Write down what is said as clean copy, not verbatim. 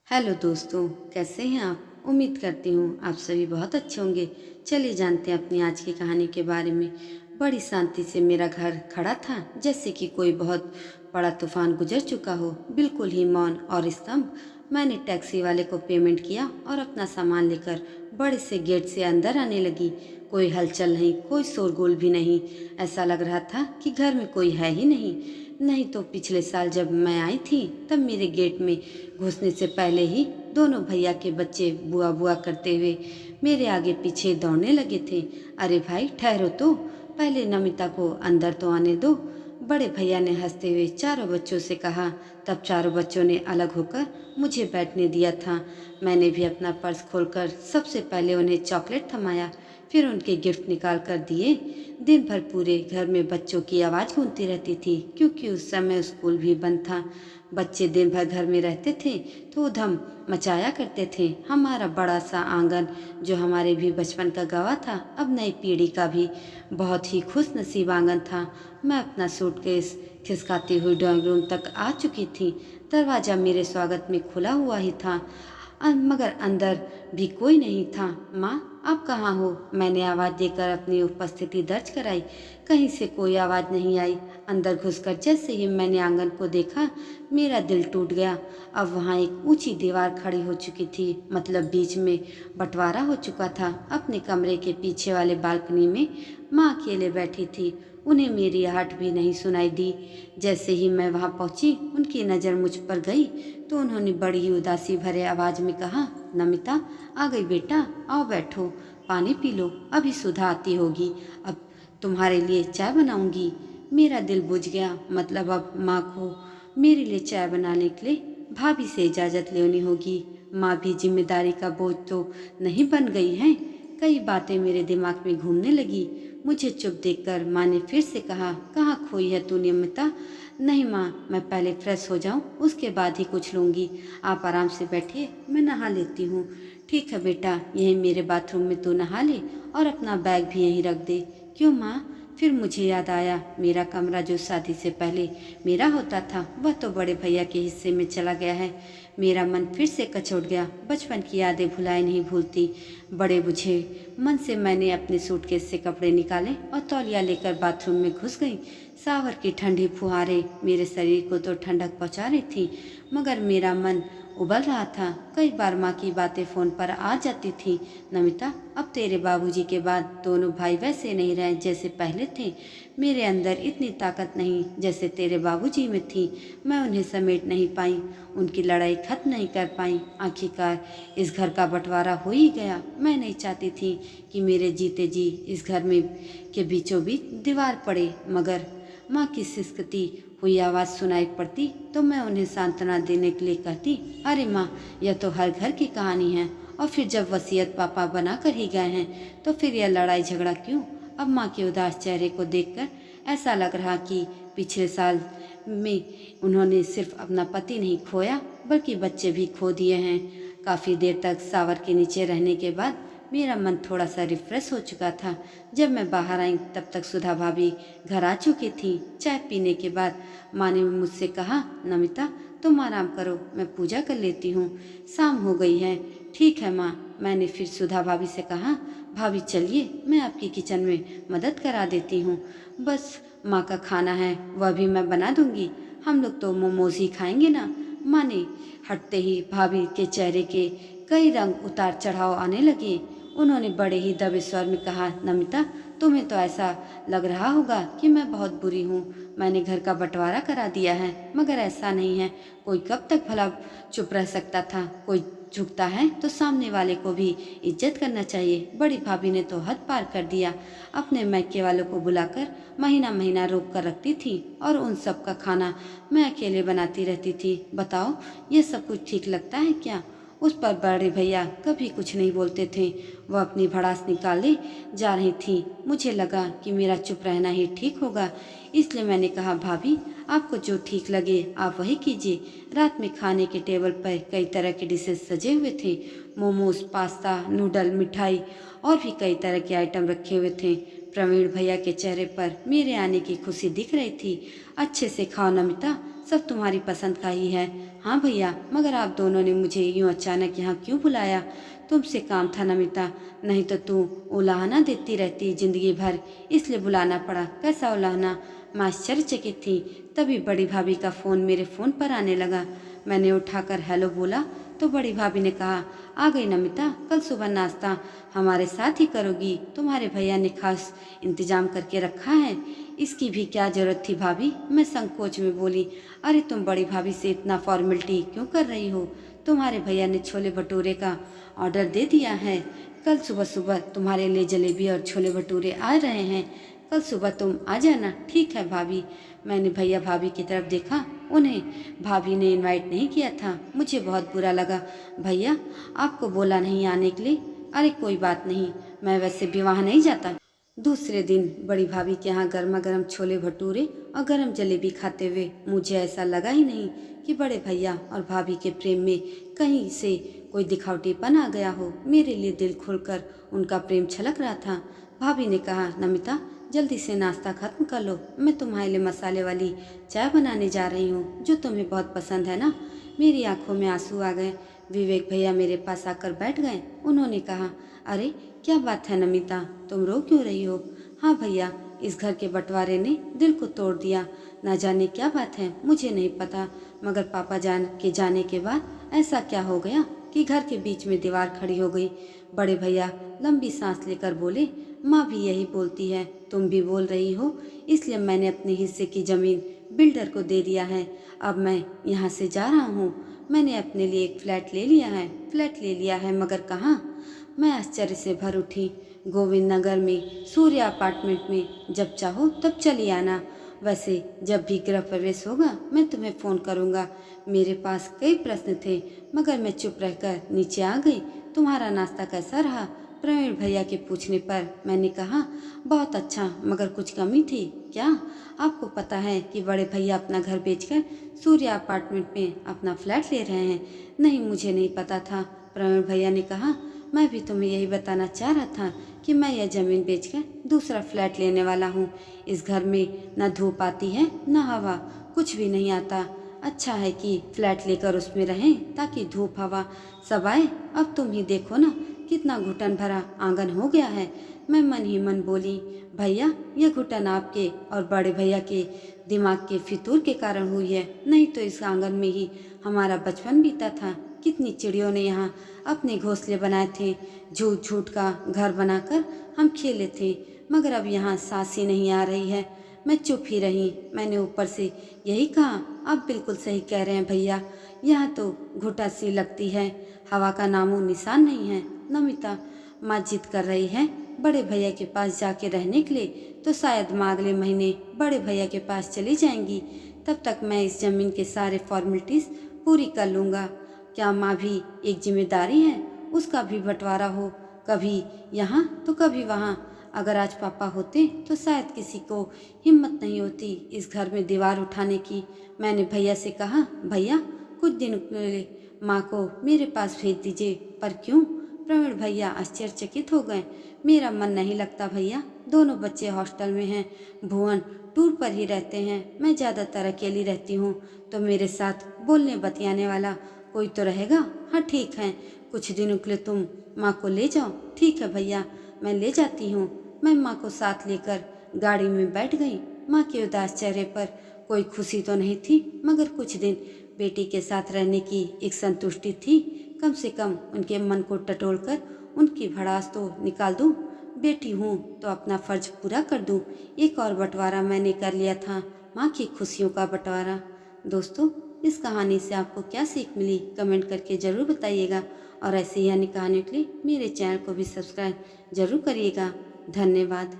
Hello दोस्तों, कैसे हैं आप। उम्मीद करती हूँ आप सभी बहुत अच्छे होंगे। चलिए जानते हैं अपनी आज की कहानी के बारे में। बड़ी शांति से मेरा घर खड़ा था, जैसे कि कोई बहुत बड़ा तूफान गुजर चुका हो। बिल्कुल ही मौन और स्तब्ध। मैंने टैक्सी वाले को पेमेंट किया और अपना सामान लेकर बड़े से गेट से अंदर आने लगी। कोई हलचल नहीं, कोई शोरगुल भी नहीं। ऐसा लग रहा था कि घर में कोई है ही नहीं। नहीं तो पिछले साल जब मैं आई थी तब मेरे गेट में घुसने से पहले ही दोनों भैया के बच्चे बुआ बुआ करते हुए मेरे आगे पीछे दौड़ने लगे थे। अरे भाई ठहरो तो, पहले नमिता को अंदर तो आने दो, बड़े भैया ने हंसते हुए चारों बच्चों से कहा। तब चारों बच्चों ने अलग होकर मुझे बैठने दिया था। मैंने भी अपना पर्स खोलकर सबसे पहले उन्हें चॉकलेट थमाया, फिर उनके गिफ्ट निकाल कर दिए। दिन भर पूरे घर में बच्चों की आवाज़ गूंजती रहती थी, क्योंकि उस समय स्कूल भी बंद था। बच्चे दिन भर घर में रहते थे तो उधम मचाया करते थे। हमारा बड़ा सा आंगन, जो हमारे भी बचपन का गवाह था, अब नई पीढ़ी का भी बहुत ही खुश नसीब आंगन था। मैं अपना सूटकेस खिसकाती हुई ड्राइंग रूम तक आ चुकी थी। दरवाज़ा मेरे स्वागत में खुला हुआ ही था, मगर अंदर भी कोई नहीं था। माँ, आप कहाँ हो? मैंने आवाज़ देकर अपनी उपस्थिति दर्ज कराई। कहीं से कोई आवाज़ नहीं आई। अंदर घुसकर जैसे ही मैंने आंगन को देखा, मेरा दिल टूट गया। अब वहाँ एक ऊंची दीवार खड़ी हो चुकी थी, मतलब बीच में बंटवारा हो चुका था। अपने कमरे के पीछे वाले बालकनी में माँ अकेले बैठी थी। उन्हें मेरी आहट भी नहीं सुनाई दी। जैसे ही मैं वहाँ पहुँची, उनकी नज़र मुझ पर गई तो उन्होंने बड़ी ही उदासी भरे आवाज़ में कहा, नमिता आ गई बेटा, आओ बैठो, पानी पी लो, अभी सुधा आती होगी, अब तुम्हारे लिए चाय बनाऊंगी। मेरा दिल बुझ गया। मतलब अब माँ को मेरे लिए चाय बनाने के लिए भाभी से इजाज़त लेनी होगी। माँ भी जिम्मेदारी का बोझ तो नहीं बन गई हैं। कई बातें मेरे दिमाग में घूमने लगी। मुझे चुप देखकर माँ ने फिर से कहा, कहाँ खोई है तू नमिता? नहीं माँ, मैं पहले फ्रेश हो जाऊँ, उसके बाद ही कुछ लूँगी। आप आराम से बैठिए, मैं नहा लेती हूँ। ठीक है बेटा, यहीं मेरे बाथरूम में तू नहा ले और अपना बैग भी यहीं रख दे। क्यों माँ? फिर मुझे याद आया, मेरा कमरा जो शादी से पहले मेरा होता था, वह तो बड़े भैया के हिस्से में चला गया है। मेरा मन फिर से कचोट गया। बचपन की यादें भुलाए नहीं भूलती। बड़े बुझे मन से मैंने अपने सूटकेस से कपड़े निकाले और तौलिया लेकर बाथरूम में घुस गई। सावर की ठंडी फुहारें मेरे शरीर को तो ठंडक पहुंचा रही थी, मगर मेरा मन उबल रहा था। कई बार माँ की बातें फ़ोन पर आ जाती थी। नमिता, अब तेरे बाबूजी के बाद दोनों भाई वैसे नहीं रहे जैसे पहले थे। मेरे अंदर इतनी ताकत नहीं जैसे तेरे बाबूजी में थी। मैं उन्हें समेट नहीं पाई, उनकी लड़ाई खत्म नहीं कर पाई। आखिरकार इस घर का बंटवारा हो ही गया। मैं नहीं चाहती थी कि मेरे जीते जी इस घर में के बीचों बीच दीवार पड़े, मगर माँ की सिसकती हुई आवाज़ सुनाई पड़ती तो मैं उन्हें सांत्वना देने के लिए कहती, अरे माँ, यह तो हर घर की कहानी है। और फिर जब वसीयत पापा बना कर ही गए हैं तो फिर यह लड़ाई झगड़ा क्यों? अब माँ के उदास चेहरे को देखकर ऐसा लग रहा कि पिछले साल में उन्होंने सिर्फ अपना पति नहीं खोया बल्कि बच्चे भी खो दिए हैं। काफ़ी देर तक सावर के नीचे रहने के बाद मेरा मन थोड़ा सा रिफ्रेश हो चुका था। जब मैं बाहर आई तब तक सुधा भाभी घर आ चुकी थी। चाय पीने के बाद माँ ने मुझसे कहा, नमिता तुम आराम करो, मैं पूजा कर लेती हूँ, शाम हो गई है। ठीक है माँ, मैंने फिर सुधा भाभी से कहा। भाभी चलिए, मैं आपकी किचन में मदद करा देती हूँ। बस माँ का खाना है वह भी मैं बना दूँगी, हम लोग तो मोमोज ही खाएंगे ना। माँ ने हटते ही भाभी के चेहरे के कई रंग उतार चढ़ाव आने लगे। उन्होंने बड़े ही दबे स्वर में कहा, नमिता तुम्हें तो ऐसा लग रहा होगा कि मैं बहुत बुरी हूँ। मैंने घर का बंटवारा करा दिया है, मगर ऐसा नहीं है। कोई कब तक भला चुप रह सकता था? कोई झुकता है तो सामने वाले को भी इज्जत करना चाहिए। बड़ी भाभी ने तो हद पार कर दिया। अपने मैके वालों को बुलाकर महीना महीना रोक कर रखती थी और उन सब का खाना मैं अकेले बनाती रहती थी। बताओ, ये सब कुछ ठीक लगता है क्या? उस पर बड़े भैया कभी कुछ नहीं बोलते थे। वह अपनी भड़ास निकाले जा रही थी। मुझे लगा कि मेरा चुप रहना ही ठीक होगा, इसलिए मैंने कहा, भाभी आपको जो ठीक लगे आप वही कीजिए। रात में खाने के टेबल पर कई तरह के डिशेस सजे हुए थे। मोमोज, पास्ता, नूडल, मिठाई और भी कई तरह के आइटम रखे हुए थे। प्रवीण भैया के चेहरे पर मेरे आने की खुशी दिख रही थी। अच्छे से खाओ नमिता, सब तुम्हारी पसंद का ही है। हाँ भैया, मगर आप दोनों ने मुझे यूँ अचानक यहाँ क्यों बुलाया? तुमसे काम था नमिता, नहीं तो तू उलाहना देती रहती जिंदगी भर, इसलिए बुलाना पड़ा। कैसा उलाहना? मैं आश्चर्यचकित थी। तभी बड़ी भाभी का फ़ोन मेरे फ़ोन पर आने लगा। मैंने उठाकर हेलो बोला तो बड़ी भाभी ने कहा, आ गई नमिता, कल सुबह नाश्ता हमारे साथ ही करोगी? तुम्हारे भैया ने खास इंतजाम करके रखा है। इसकी भी क्या जरूरत थी भाभी? मैं संकोच में बोली। अरे तुम बड़ी भाभी से इतना फॉर्मेलिटी क्यों कर रही हो? तुम्हारे भैया ने छोले भटूरे का ऑर्डर दे दिया है। कल सुबह सुबह तुम्हारे लिए जलेबी और छोले भटूरे आ रहे हैं। कल सुबह तुम आ जाना। ठीक है भाभी। मैंने भैया भाभी की तरफ देखा। उन्हें भाभी ने इनवाइट नहीं किया था। मुझे बहुत बुरा लगा। भैया, आपको बोला नहीं आने के लिए? अरे कोई बात नहीं, मैं वैसे भी वहाँ नहीं जाता। दूसरे दिन बड़ी भाभी के यहाँ गर्मा गर्म छोले भटूरे और गर्म जलेबी खाते हुए मुझे ऐसा लगा ही नहीं कि बड़े भैया और भाभी के प्रेम में कहीं से कोई दिखावटीपन आ गया हो। मेरे लिए दिल खुलकर उनका प्रेम छलक रहा था। भाभी ने कहा, नमिता जल्दी से नाश्ता खत्म कर लो, मैं तुम्हारे लिए मसाले वाली चाय बनाने जा रही हूँ जो तुम्हें बहुत पसंद है ना। मेरी आंखों में आंसू आ गए। विवेक भैया मेरे पास आकर बैठ गए। उन्होंने कहा, अरे क्या बात है नमिता, तुम रो क्यों रही हो? हाँ भैया, इस घर के बंटवारे ने दिल को तोड़ दिया। ना जाने क्या बात है, मुझे नहीं पता, मगर पापा जान के जाने के बाद ऐसा क्या हो गया कि घर के बीच में दीवार खड़ी हो गई। बड़े भैया लंबी सांस लेकर बोले, माँ भी यही बोलती है, तुम भी बोल रही हो, इसलिए मैंने अपने हिस्से की ज़मीन बिल्डर को दे दिया है। अब मैं यहाँ से जा रहा हूँ। मैंने अपने लिए एक फ्लैट ले लिया है। फ्लैट ले लिया है, मगर कहाँ? मैं आश्चर्य से भर उठी। गोविंद नगर में सूर्य अपार्टमेंट में। जब चाहो तब चली आना। वैसे जब भी गृह प्रवेश होगा मैं तुम्हें फ़ोन करूँगा। मेरे पास कई प्रश्न थे, मगर मैं चुप रहकर नीचे आ गई। तुम्हारा नाश्ता कैसा रहा? प्रवीण भैया के पूछने पर मैंने कहा, बहुत अच्छा, मगर कुछ कमी थी। क्या? आपको पता है कि बड़े भैया अपना घर बेचकर सूर्य अपार्टमेंट में अपना फ्लैट ले रहे हैं? नहीं, मुझे नहीं पता था। प्रवीण भैया ने कहा, मैं भी तुम्हें यही बताना चाह रहा था कि मैं यह ज़मीन बेचकर दूसरा फ्लैट लेने वाला हूँ। इस घर में न धूप आती है न हवा, कुछ भी नहीं आता। अच्छा है कि फ्लैट लेकर उसमें रहें ताकि धूप हवा सब आए। अब तुम ही देखो ना, कितना घुटन भरा आंगन हो गया है। मैं मन ही मन बोली, भैया यह घुटन आपके और बड़े भैया के दिमाग के फितूर के कारण हुई है, नहीं तो इस आंगन में ही हमारा बचपन बीता था। कितनी चिड़ियों ने यहाँ अपने घोंसले बनाए थे। झूठ झूठ का घर बनाकर हम खेले थे, मगर अब यहाँ सांस ही नहीं आ रही है। मैं चुप ही रही। मैंने ऊपर से यही कहा, आप बिल्कुल सही कह रहे हैं भैया, यहाँ तो घुटा सी लगती है, हवा का नामो निशान नहीं है। नमिता माँ जिद कर रही है बड़े भैया के पास जाके रहने के लिए, तो शायद माँ अगले महीने बड़े भैया के पास चली जाएंगी। तब तक मैं इस ज़मीन के सारे फॉर्मेलिटीज़ पूरी कर लूँगा। क्या माँ भी एक जिम्मेदारी है? उसका भी बंटवारा हो, कभी यहाँ तो कभी वहाँ। अगर आज पापा होते तो शायद किसी को हिम्मत नहीं होती इस घर में दीवार उठाने की। मैंने भैया से कहा, भैया कुछ दिन के लिए माँ को मेरे पास भेज दीजिए। पर क्यों? प्रवीण भैया आश्चर्यचकित हो गए। मेरा मन नहीं लगता भैया, दोनों बच्चे हॉस्टल में हैं, भुवन टूर पर ही रहते हैं, मैं ज़्यादातर अकेली रहती हूँ, तो मेरे साथ बोलने बतियाने वाला कोई तो रहेगा। हाँ ठीक है, कुछ दिनों के लिए तुम माँ को ले जाओ। ठीक है भैया, मैं ले जाती हूँ। मैं माँ को साथ लेकर गाड़ी में बैठ गई। माँ के उदास चेहरे पर कोई खुशी तो नहीं थी, मगर कुछ दिन बेटी के साथ रहने की एक संतुष्टि थी। कम से कम उनके मन को टटोलकर उनकी भड़ास तो निकाल दूँ। बेटी हूँ तो अपना फर्ज पूरा कर दूँ। एक और बंटवारा मैंने कर लिया था, माँ की खुशियों का बंटवारा। दोस्तों, इस कहानी से आपको क्या सीख मिली कमेंट करके ज़रूर बताइएगा, और ऐसे ही अन्य कहानियों के लिए मेरे चैनल को भी सब्सक्राइब जरूर करिएगा। धन्यवाद।